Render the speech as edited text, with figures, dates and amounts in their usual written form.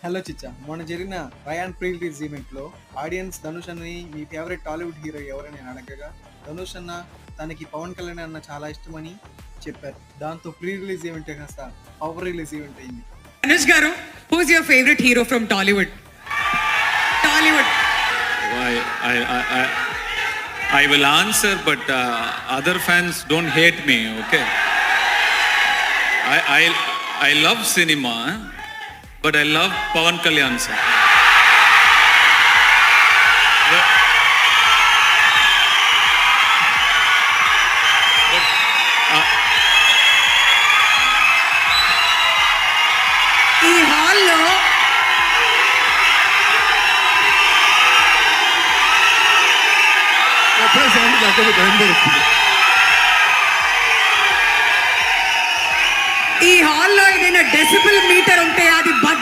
Hello చిచ్చా, మొన్న జరిగిన rayon pre release event లో ఆడియన్స్ ధనుష్ అన్నని మీ ఫేవరెట్ టాలీవుడ్ హీరో ఎవరని నేను అడగగా ధనుష్ అన్న తనకి పవన్ కళ్యాణ్ అన్న చాలా ఇష్టమని చెప్పారు. దాంతో ప్రీ రిలీజ్ ఈవెంట్ కాస్త పవర్ రిలీజ్ ఈవెంట్ అయింది. Anush Garu, who's your favorite hero from Tollywood? Tollywood. I will answer, but other fans don't hate me, okay? I love cinema, but I love Pawan Kalyan sir. ఈ హాల్లో ఏదైనా decibel metre ఉంటే అది